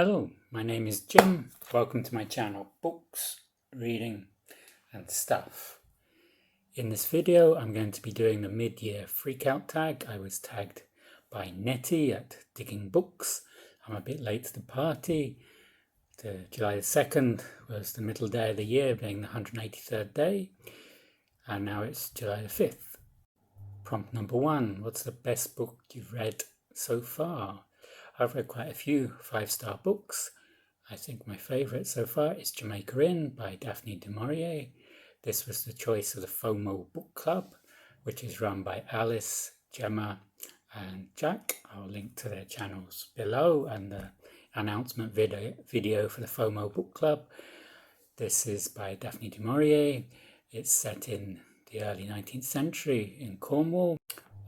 Hello, my name is Jim. Welcome to my channel, Books, Reading and Stuff. In this video, I'm going to be doing the mid-year freakout tag. I was tagged by Netty at Digging Books. I'm a bit late to the party. July the 2nd was the middle day of the year, being the 183rd day. And now it's July the 5th. Prompt number 1. What's the best book you've read so far? I've read quite a few 5-star books. I think my favourite so far is Jamaica by Daphne DuMaurier. This was the choice of the FOMO book club, which is run by Alice, Gemma and Jack. I'll link to their channels below and the announcement video for the FOMO book club. This is by Daphne DuMaurier. It's set in the early 19th century in Cornwall.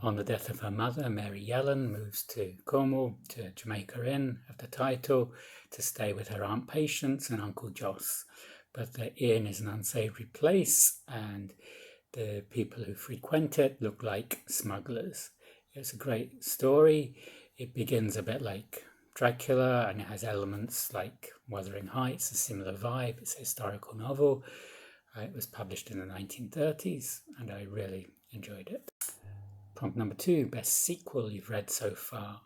On the death of her mother, Mary Yellen moves to Cornwall, to Jamaica Inn of the title, to stay with her Aunt Patience and Uncle Joss. But the inn is an unsavoury place, and the people who frequent it look like smugglers. It's a great story. It begins a bit like Dracula, and it has elements like Wuthering Heights, a similar vibe. It's a historical novel. It was published in the 1930s, and I really enjoyed it. Prompt number 2, best sequel you've read so far.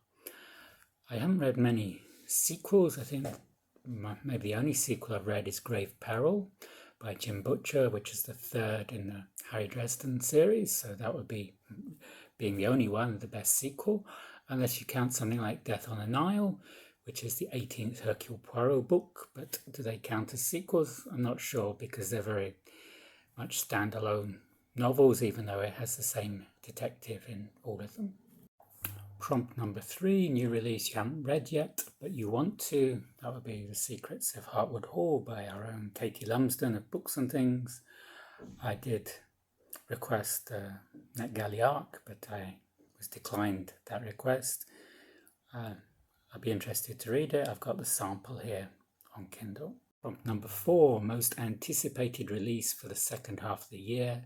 I haven't read many sequels. I think maybe the only sequel I've read is Peril by Jim Butcher, which is the third in the Harry Dresden series. So that would be, being the only one, the best sequel, unless you count something like Death on the Nile, which is the 18th Hercule Poirot book. But do they count as sequels? I'm not sure, because they're very much standalone novels, even though it has the same detective in all of them. Prompt number 3, new release you haven't read yet, but you want to. That would be The Secrets of Hartwood Hall by our own Katie Lumsden of Books and Things. I did request NetGalley Arc, but I was declined that request. I'd be interested to read it. I've got the sample here on Kindle. Prompt number 4, most anticipated release for the second half of the year.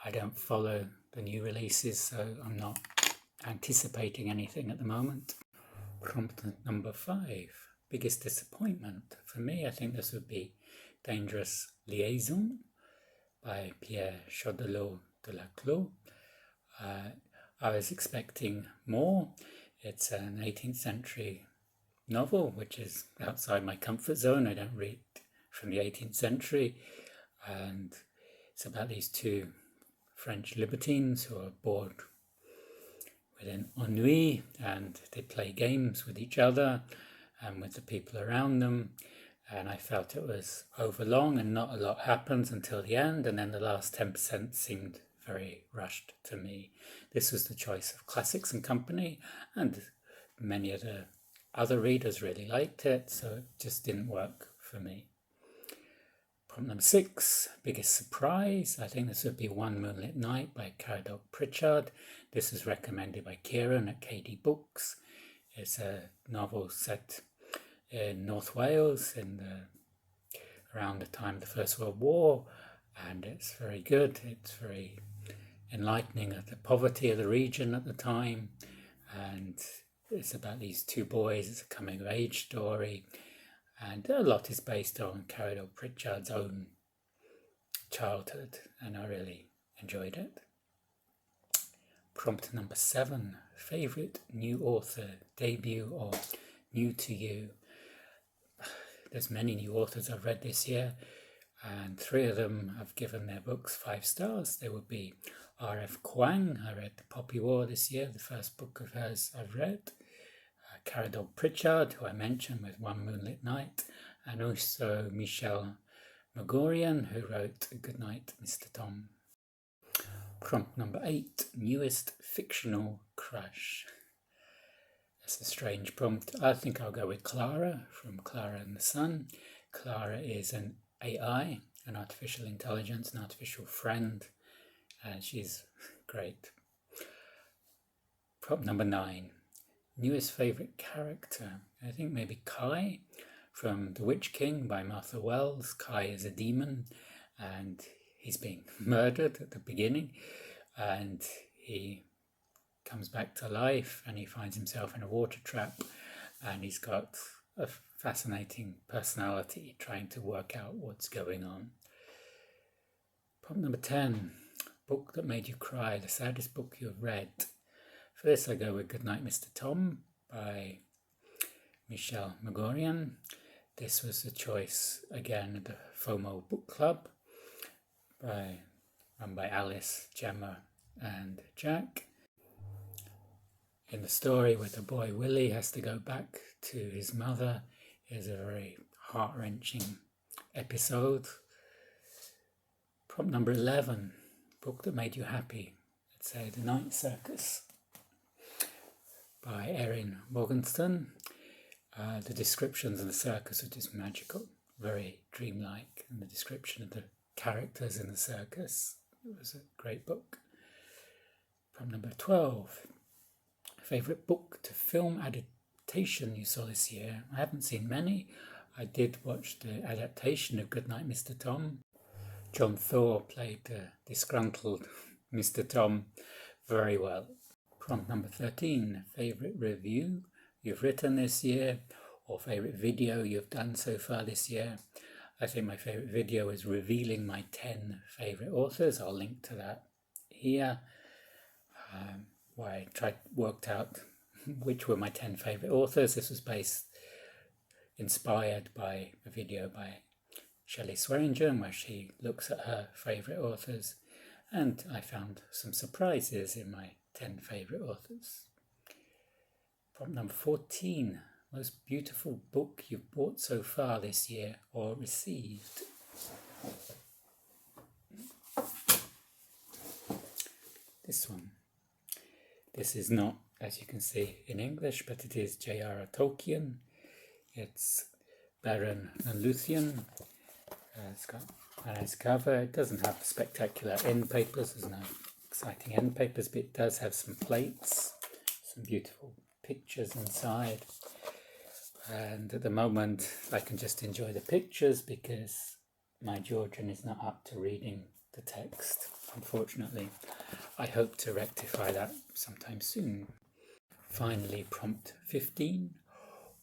I don't follow the new releases, so I'm not anticipating anything at the moment. Prompt number 5, biggest disappointment. For me, I think this would be Dangerous Liaison by Pierre Chodelot de la Clos. I was expecting more. It's an 18th century novel, which is outside my comfort zone. I don't read from the 18th century, and it's about these two French libertines who are bored with an ennui, and they play games with each other and with the people around them, and I felt it was overlong and not a lot happens until the end, and then the last 10% seemed very rushed to me. This was the choice of Classics and Company, and many of the other readers really liked it, so it just didn't work for me. Prompt number 6, biggest surprise. I think this would be One Moonlit Night by Caradog Pritchard. This is recommended by Kieran at KD Books. It's a novel set in North Wales around the time of the First World War, and it's very good. It's very enlightening of the poverty of the region at the time, and it's about these two boys. It's a coming-of-age story. And a lot is based on Caradog Pritchard's own childhood, and I really enjoyed it. Prompt number 7, favourite new author, debut or new to you. There's many new authors I've read this year, and 3 of them have given their books 5 stars. They would be R.F. Kuang. I read The Poppy War this year, the first book of hers I've read. Caradog Pritchard, who I mentioned with One Moonlit Night, and also Michelle Magorian, who wrote Goodnight, Mr. Tom. Prompt number 8, newest fictional crush. That's a strange prompt. I think I'll go with Clara from Clara and the Sun. Clara is an AI, an artificial intelligence, an artificial friend, and she's great. Prompt number 9. Newest favourite character, I think maybe Kai from The Witch King by Martha Wells. Kai is a demon, and he's being murdered at the beginning, and he comes back to life, and he finds himself in a water trap, and he's got a fascinating personality trying to work out what's going on. Prompt number 10, book that made you cry, the saddest book you've read. For this I go with Goodnight Mr. Tom by Michelle Magorian. This was the choice again of the FOMO book club run by Alice, Gemma and Jack. In the story where the boy Willie has to go back to his mother is a very heart-wrenching episode. Prompt number 11, book that made you happy. Let's say The Night Circus by Erin Morgenstern. The descriptions of the circus are just magical, very dreamlike, and the description of the characters in the circus, it was a great book. Prompt number 12, favourite book to film adaptation you saw this year. I haven't seen many. I did watch the adaptation of Goodnight Mr. Tom. John Thor played the disgruntled Mr. Tom very well. Prompt number 13, favourite review you've written this year or favourite video you've done so far this year. I think my favourite video is revealing my 10 favourite authors. I'll link to that here. Where I worked out which were my 10 favourite authors. This was inspired by a video by Shelley Swearingen where she looks at her favourite authors, and I found some surprises in my 10 favourite authors. Prompt number 14, most beautiful book you've bought so far this year or received. This one. This is not, as you can see, in English, but it is J.R.R. Tolkien. It's Baron and Luthien. It's got a nice cover. It doesn't have spectacular end papers. There's no exciting end papers, but it does have some plates, some beautiful pictures inside. And at the moment, I can just enjoy the pictures because my Georgian is not up to reading the text, unfortunately. I hope to rectify that sometime soon. Finally, prompt 15.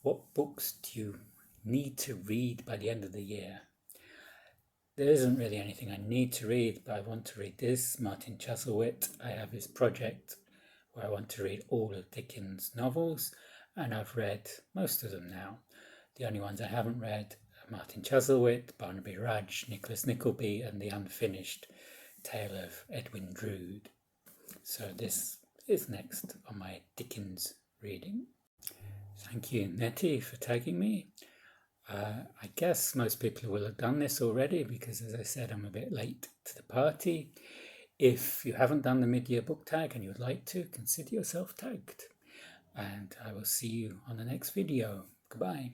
What books do you need to read by the end of the year? There isn't really anything I need to read, but I want to read this, Martin Chuzzlewit. I have this project where I want to read all of Dickens' novels, and I've read most of them now. The only ones I haven't read are Martin Chuzzlewit, Barnaby Rudge, Nicholas Nickleby, and the unfinished Tale of Edwin Drood. So this is next on my Dickens reading. Thank you, Netty, for tagging me. I guess most people will have done this already because, as I said, I'm a bit late to the party. If you haven't done the mid-year book tag and you'd like to, consider yourself tagged. And I will see you on the next video. Goodbye.